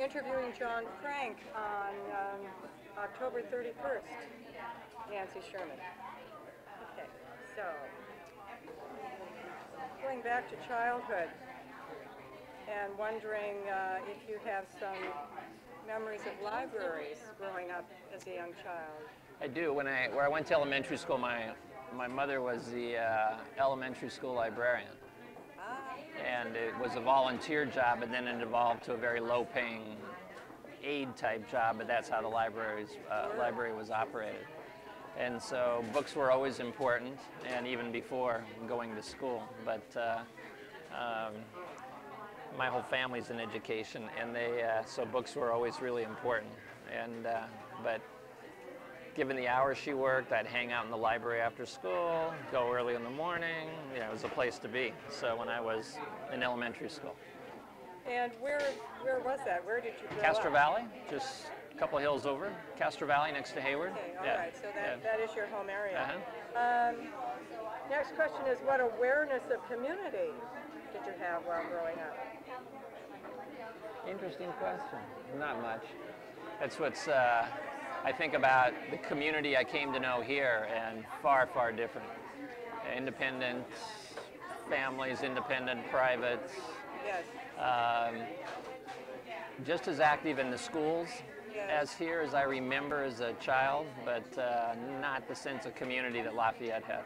interviewing Jon Frank on October 31st, Nancie Sherman. Okay, so going back to childhood and wondering if you have some memories of libraries growing up as a young child. I do. Where I went to elementary school, my mother was the elementary school librarian. And it was a volunteer job, and then it evolved to a very low-paying aid-type job, but that's how the library was operated. And so books were always important, and even before going to school. But my whole family's in education, and so books were always really important. And but given the hours she worked, I'd hang out in the library after school, go early in the morning. It was a place to be. So when I was in elementary school. And where was that? Where did you grow Castro up? Valley, just a couple of hills over. Castro Valley next to Hayward. Okay, all yeah. right. So that is your home area. Uh-huh. Next question is, what awareness of community did you have while growing up? Interesting question. Not much. That's what's I think about the community I came to know here, and far, far different. Independent families, independent privates. Yes. Just as active in the schools Yes. as here as I remember as a child, but not the sense of community that Lafayette had.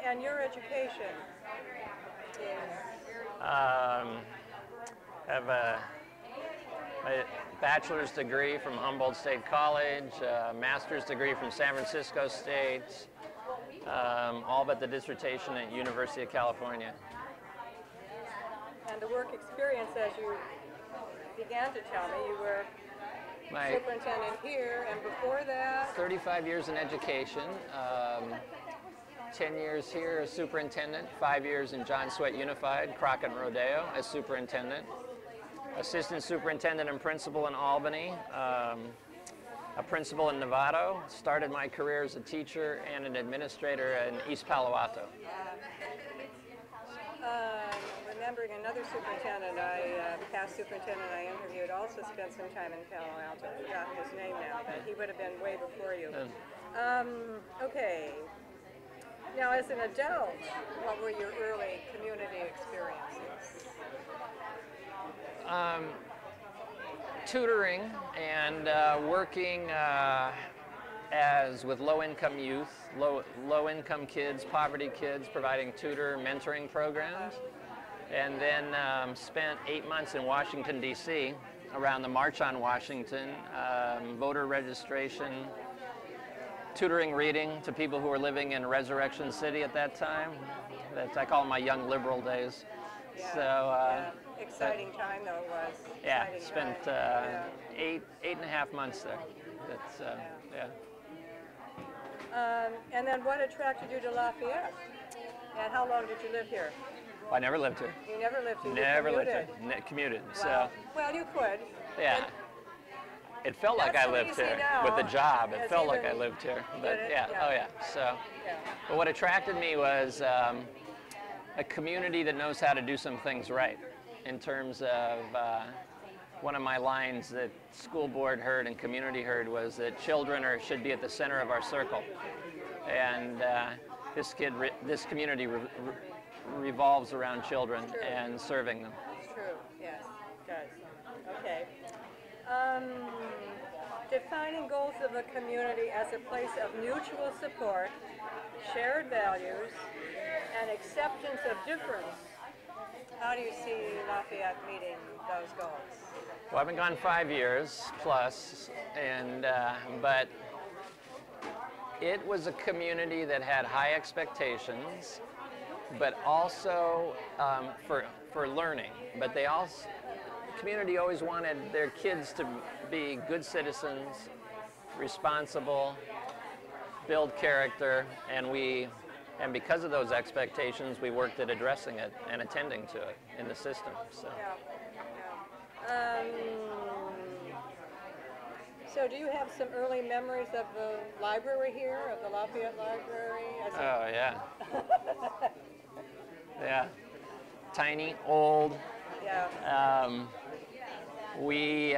And your education is? Have a bachelor's degree from Humboldt State College, a master's degree from San Francisco State, all but the dissertation at University of California. And the work experience, as you began to tell me, you were superintendent here, and before that? 35 years in education, 10 years here as superintendent, 5 years in John Swett Unified, Crockett Rodeo as superintendent, assistant superintendent and principal in Albany, a principal in Novato, started my career as a teacher and an administrator in East Palo Alto. Remembering another superintendent, past superintendent I interviewed, also spent some time in Palo Alto. I've forgotten his name now, but he would have been way before you. Okay. Now, as an adult, what were your early community experiences? Tutoring and working with low-income youth, low-income kids, poverty kids, providing mentoring programs. And then spent 8 months in Washington, D.C., around the March on Washington, voter registration, tutoring reading to people who were living in Resurrection City at that time. I call them my young liberal days. Yeah, so, exciting time though it was. Yeah, spent 8.5 months there. That's, yeah. And then what attracted you to Lafayette? And how long did you live here? Well, I never lived here. You never lived here? Never lived here. Commuted. Wow. So. Well, you could. Yeah. It felt like I lived here with the job. It felt like I lived here. But yeah. Oh yeah. So. But what attracted me was a community that knows how to do some things right. In terms of one of my lines that school board heard and community heard was that children should be at the center of our circle, and this community revolves around children and serving them. It's true. Yes, it does. Okay. Defining goals of a community as a place of mutual support, shared values, and acceptance of difference. How do you see Lafayette meeting those goals? Well, I've been gone 5 years plus, and but it was a community that had high expectations, but also for learning. But the community always wanted their kids to be good citizens, responsible, build character, and because of those expectations, we worked at addressing it and attending to it in the system. So. So do you have some early memories of the library here, of the Lafayette Library? Oh, yeah. Yeah. Tiny, old. Yeah. we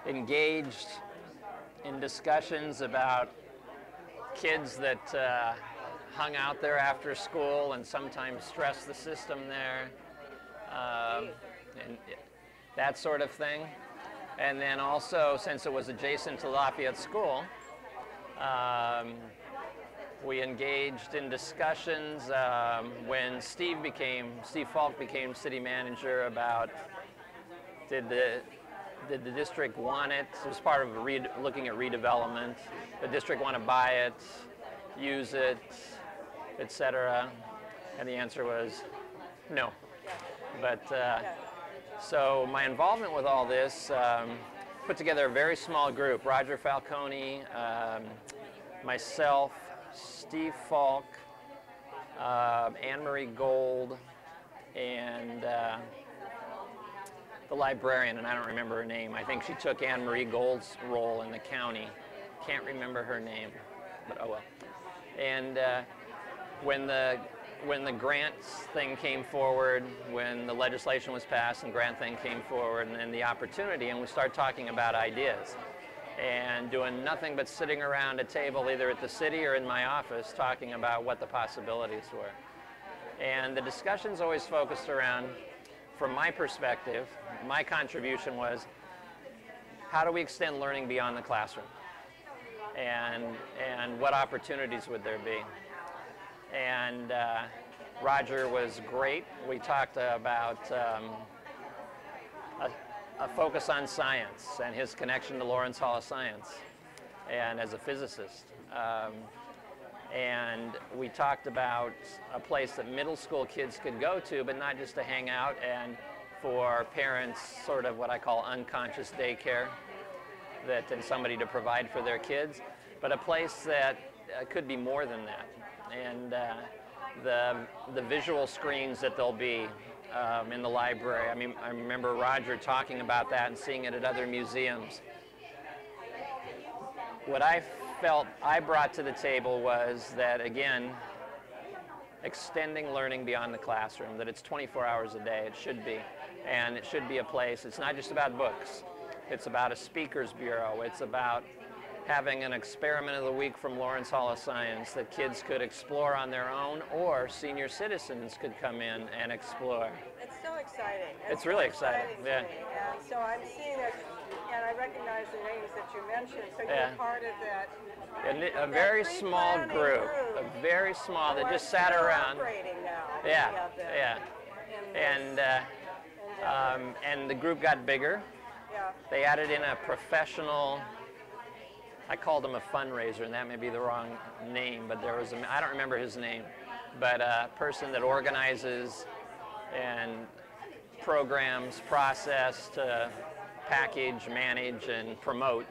engaged in discussions about kids that hung out there after school and sometimes stressed the system there, and that sort of thing. And then also, since it was adjacent to Lafayette School, we engaged in discussions when Steve Falk became city manager about did the district want it? It was part of looking at redevelopment. The district want to buy it, use it, etc. And the answer was no. But so my involvement with all this put together a very small group. Roger Falcone, myself, Steve Falk, Anne Marie Gold, and the librarian, and I don't remember her name. I think she took Anne Marie Gold's role in the county. Can't remember her name, but oh well. And when the grants thing came forward, when the legislation was passed and grant thing came forward, and then the opportunity, and we started talking about ideas and doing nothing but sitting around a table either at the city or in my office talking about what the possibilities were. And the discussions always focused around, from my perspective, my contribution was, how do we extend learning beyond the classroom? And what opportunities would there be? And Roger was great. We talked about a focus on science and his connection to Lawrence Hall of Science, and as a physicist. And we talked about a place that middle school kids could go to, but not just to hang out, and for parents, sort of what I call unconscious daycare, and somebody to provide for their kids, but a place that could be more than that. And the visual screens that there'll be in the library. I mean, I remember Roger talking about that and seeing it at other museums. What I felt I brought to the table was that, again, extending learning beyond the classroom, that it's 24 hours a day, it should be. And it should be a place, it's not just about books, it's about a speakers bureau, it's about having an experiment of the week from Lawrence Hall of Science that kids could explore on their own, or senior citizens could come in and explore. It's so exciting. It's really exciting, yeah. And so I'm seeing it, and I recognize the names that you mentioned, so you're part of that. A very small group, a very small, that just sat around. Now, yeah. And the group got bigger. Yeah. They added in a professional, I called him a fundraiser, and that may be the wrong name, but there was I don't remember his name, but a person that organizes and programs, process to package, manage, and promote.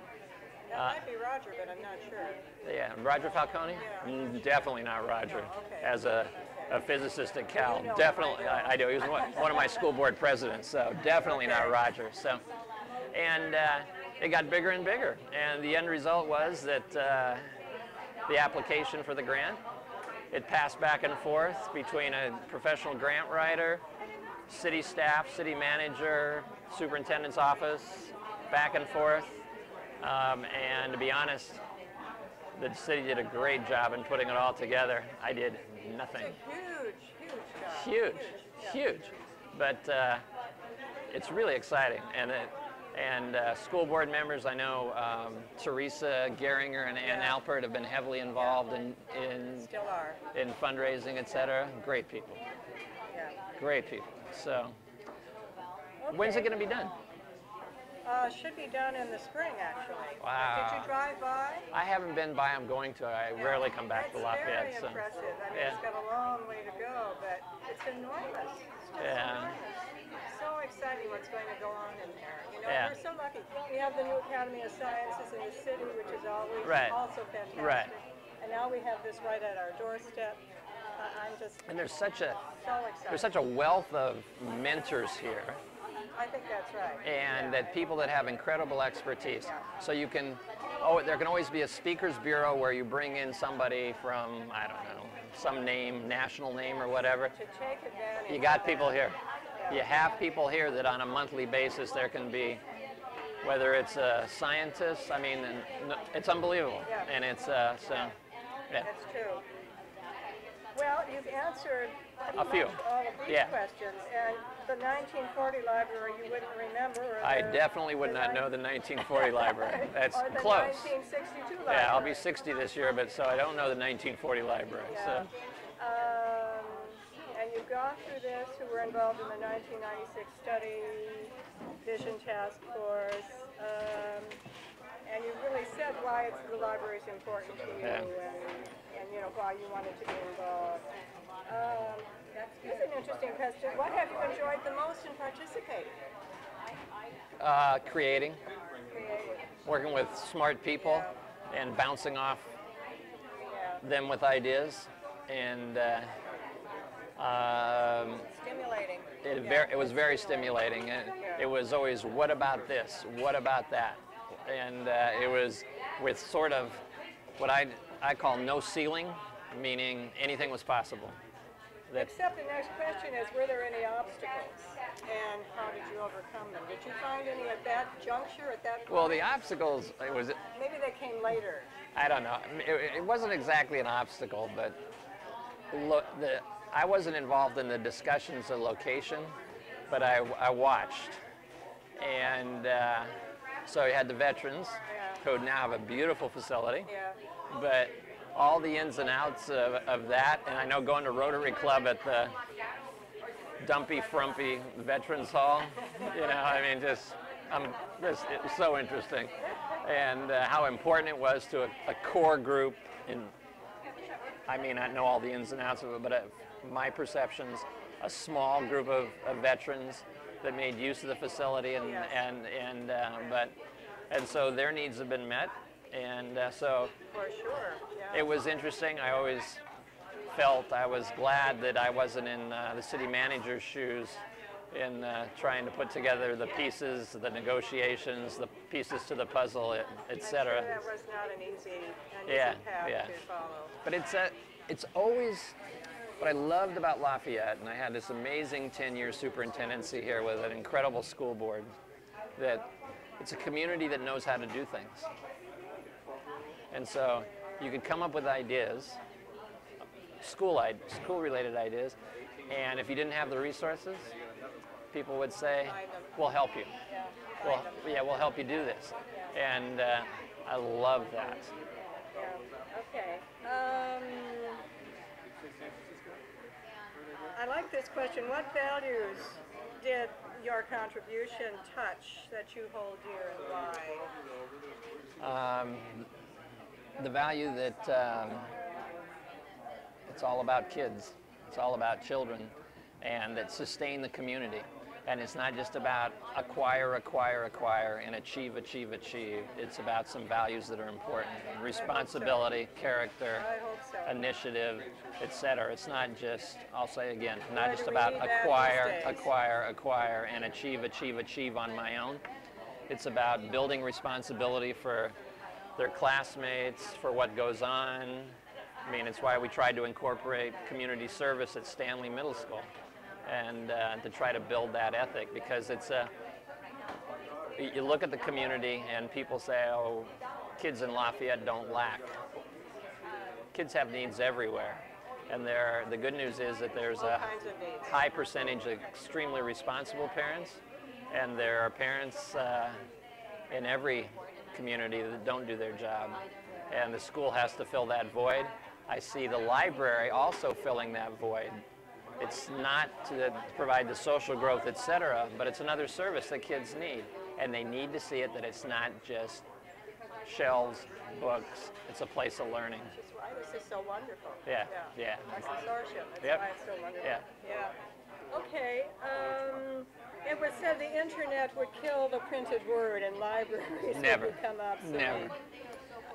That might be Roger, but I'm not sure. Yeah, Roger Falcone? Yeah. Definitely not Roger. Okay. As a physicist at Cal, definitely, I do. He was one of my school board presidents, so definitely not Roger. So, and it got bigger and bigger, and the end result was that the application for the grant, it passed back and forth between a professional grant writer, city staff, city manager, superintendent's office, back and forth. And to be honest, the city did a great job in putting it all together. I did nothing. It's a huge job. Huge. But it's really exciting. And school board members, I know Teresa Geringer and Ann Alpert have been heavily involved in Still are. In fundraising, etc. Great people. Yeah. Great people. So, okay. When's it going to be done? Should be done in the spring, actually. Wow. Did you drive by? I haven't been by. I'm going to. I rarely come back to Lafayette. It's very impressive. I mean, it's got a long way to go, but it's enormous. It's just enormous. So exciting what's going to go on in there. You know, we're so lucky. We have the new Academy of Sciences in the city, which is always also fantastic. Right. And now we have this right at our doorstep. I'm just and there's such a so excited. There's such a wealth of mentors here. I think that's right. And that people that have incredible expertise. Yeah. So you can, there can always be a speakers bureau where you bring in somebody from, I don't know, some name, national name or whatever. To take advantage. You got people here. You have people here that on a monthly basis there can be, whether it's a scientist, I mean, it's unbelievable. Yeah. And it's, so, yeah. That's true. Well, you've answered A few. all of these Yeah. questions, and the 1940 library you wouldn't remember. Or I definitely would not know the 1940 library. That's or the close. 1962 library. Yeah, I'll be 60 this year, but so I don't know the 1940 library. Yeah. So. And you've gone through this, who were involved in the 1996 study, vision task force, and you really said why the library is important to you, Yeah. and you know why you wanted to be involved. Here's an interesting question. What have you enjoyed the most in participating? Creating, working with smart people, and bouncing off them with ideas, and Stimulating. it was very stimulating. It was always, what about this? What about that? And it was with sort of what I call no ceiling, meaning anything was possible. Except the next question is, were there any obstacles? And how did you overcome them? Did you find any at that juncture, at that point? Well, the obstacles, it was, Maybe they came later. I don't know. It wasn't exactly an obstacle, but I wasn't involved in the discussions of location, but I watched. And so you had the veterans, who now have a beautiful facility, but all the ins and outs of that, and I know going to Rotary Club at the dumpy, frumpy Veterans Hall, you know, I mean, it was so interesting. And how important it was to a core group, I may not know all the ins and outs of it, but my perceptions, a small group of veterans that made use of the facility, and so their needs have been met, and so For sure. it was interesting. I always felt I was glad that I wasn't in the city manager's shoes in trying to put together the pieces, the negotiations, the pieces to the puzzle, etc. That was not an easy path to follow. But it's always what I loved about Lafayette, and I had this amazing 10-year superintendency here with an incredible school board, that it's a community that knows how to do things. And so you could come up with ideas, school-related ideas, and if you didn't have the resources, people would say, we'll help you. We'll help you do this. And I love that. Okay. I like this question. What values did your contribution touch that you hold dear, and why? The value that it's all about kids, it's all about children, and that sustain the community. And it's not just about acquire, and achieve. It's about some values that are important. Responsibility, character, initiative, etc. It's not just, I'll say again, not just about acquire, and achieve on my own. It's about building responsibility for their classmates, for what goes on. I mean, it's why we tried to incorporate community service at Stanley Middle School, and to try to build that ethic, because it's you look at the community and people say, oh, kids in Lafayette don't lack. Kids have needs everywhere, and the good news is that there's a high percentage of extremely responsible parents, and there are parents in every community that don't do their job, and the school has to fill that void. I see the library also filling that void. It's not to provide the social growth, etc., but it's another service that kids need, and they need to see it that it's not just shelves, books, it's a place of learning. Which is why this is so wonderful. Yeah. That's consortium. That's why it's so wonderful. Yeah. Okay. It was said the internet would kill the printed word in libraries. Never. Would become obsolete. Never.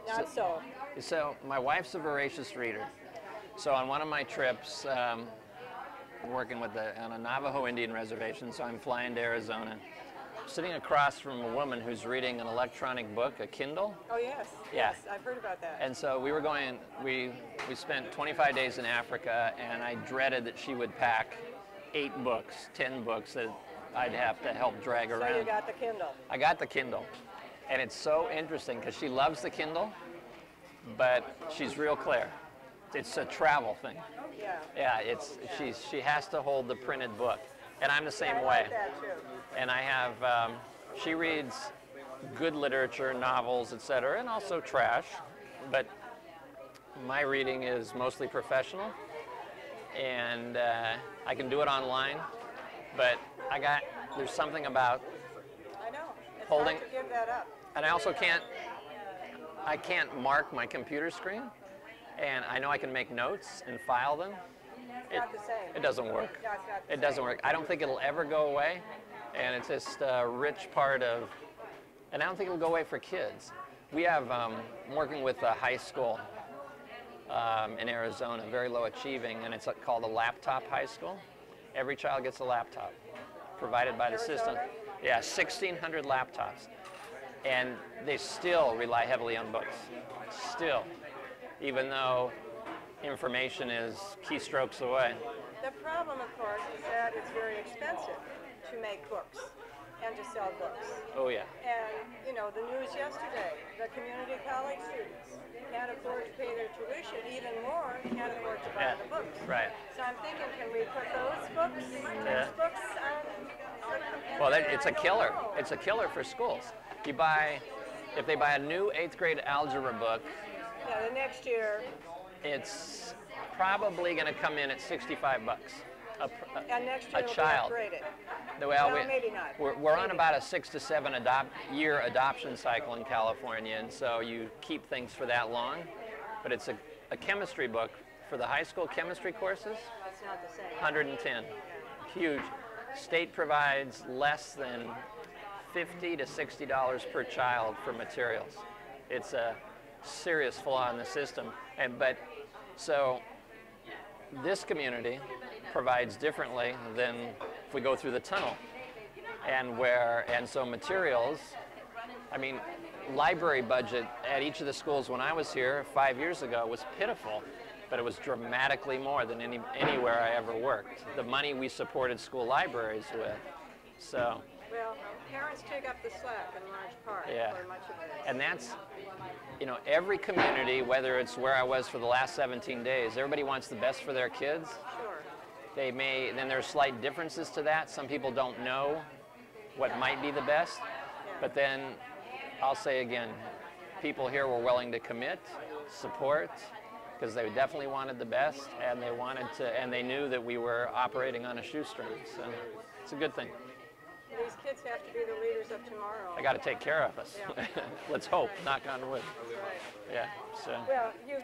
Not so. So my wife's a voracious reader. So on one of my trips, working on a Navajo Indian reservation, so I'm flying to Arizona, sitting across from a woman who's reading an electronic book, a Kindle. Oh yes. Yeah. Yes, I've heard about that. And so we spent 25 days in Africa, and I dreaded that she would pack 8 books, 10 books that I'd have to help drag around. So you got the Kindle. I got the Kindle. And it's so interesting because she loves the Kindle, but she's real clear. It's a travel thing. Yeah. Yeah, she has to hold the printed book. And I'm the same I way. like that too. And I have, she reads good literature, novels, etc., and also trash. But my reading is mostly professional, and I can do it online. But there's something about I know. It's holding. hard to give that up. And I also I can't mark my computer screen, and I know I can make notes and file them. Not the same. It doesn't work. No, it's not the It doesn't work. I don't think it'll ever go away, and it's just a rich part of, and I don't think it'll go away for kids. We have, I'm working with a high school in Arizona, very low achieving, and it's called a laptop high school. Every child gets a laptop provided by the system. Yeah, 1,600 laptops. And they still rely heavily on books. Still. Even though information is keystrokes away. The problem, of course, is that it's very expensive to make books and to sell books. Oh, yeah. And, you know, the news yesterday, the community college students can't afford to pay their tuition, even more, can't afford to buy the books. Right. So I'm thinking, can we put those books, textbooks, on the computer? Well, it's a killer. It's a killer for schools. If they buy a new 8th grade algebra book, yeah, the next year, it's probably going to come in at 65 bucks. And next year a child. It'll be upgraded. Well, Maybe not. We're on about a 6 to 7 year adoption cycle in California, and so you keep things for that long. But it's a chemistry book for the high school chemistry courses. It's not the same. 110. Huge. State provides less than $50 to $60 per child for materials. It's a serious flaw in the system. So this community provides differently than if we go through the tunnel. And so materials, I mean, library budget at each of the schools when I was here 5 years ago was pitiful, but it was dramatically more than anywhere I ever worked. The money we supported school libraries with. So. Well, parents take up the slack in large part for much of this. And that's, you know, every community, whether it's where I was for the last 17 days, everybody wants the best for their kids. Sure. Then there's slight differences to that. Some people don't know what might be the best. But then I'll say again, people here were willing to commit, support, because they definitely wanted the best, and they knew that we were operating on a shoestring. So it's a good thing. These kids have to be the leaders of tomorrow. They got to take care of us. Yeah. Let's hope, knock on wood. Right. Yeah. So. Well, you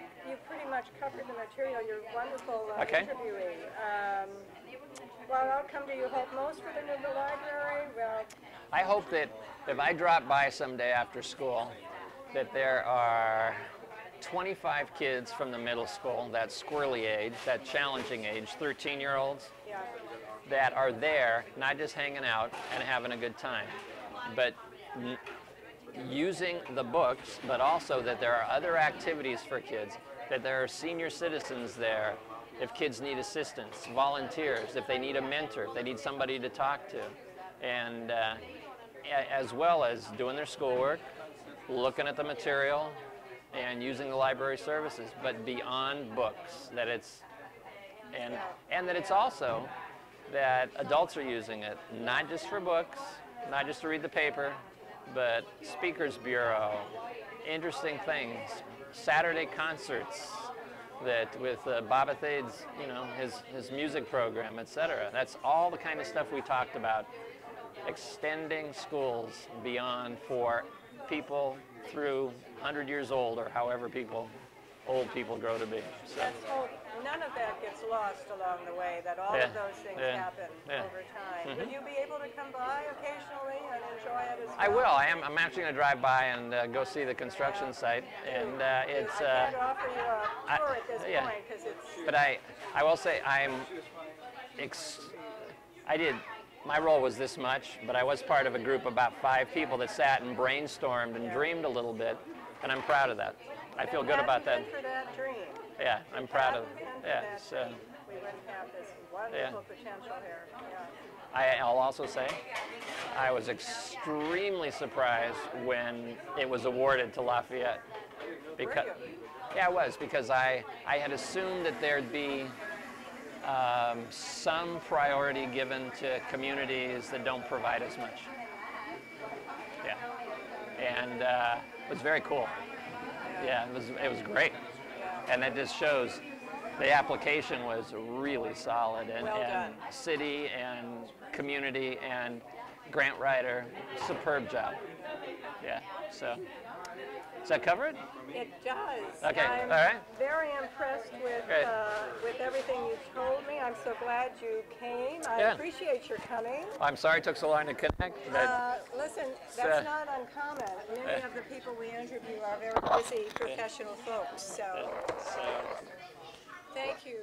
pretty much covered the material. You're a wonderful interviewee. Well, I'll come to you. Hope most for the new library. Well, I hope that if I drop by someday after school, that there are 25 kids from the middle school, that squirrely age, that challenging age, 13-year-olds. yeah. That are there, not just hanging out and having a good time, but using the books, but also that there are other activities for kids, that there are senior citizens there if kids need assistance, volunteers, if they need a mentor, if they need somebody to talk to, and as well as doing their schoolwork, looking at the material, and using the library services, but beyond books, that it's, and that it's also that adults are using it, not just for books, not just to read the paper, but speakers bureau, interesting things, Saturday concerts that with Bob Athade's, you know, his music program, etc. That's all the kind of stuff we talked about, extending schools beyond for people through 100 years old or however old people grow to be. So. Let's hope none of that gets lost along the way, that all of those things happen over time. Will you be able to come by occasionally and enjoy it as well? I will. I'm actually going to drive by and go see the construction site. And it's. I can't offer you a tour at this point because it's. But I will say my role was this much, but I was part of a group of about 5 people that sat and brainstormed and dreamed a little bit, and I'm proud of that. I feel good about that. For that dream. Yeah, I'm proud of it. Yeah. So. we wouldn't have this wonderful potential here. Yeah. I'll also say I was extremely surprised when it was awarded to Lafayette. Because, yeah, I was, because I had assumed that there'd be some priority given to communities that don't provide as much. Yeah, and it was very cool. Yeah, it was great, and that just shows the application was really solid, and, and city and community and grant writer, superb job. Yeah, so does that cover it? It does. Okay, I'm all right. very impressed with everything you told me. I'm so glad you came. I appreciate your coming. I'm sorry it took so long to connect. Listen, that's not uncommon. Many of the people we interview are very busy professional folks. So thank you.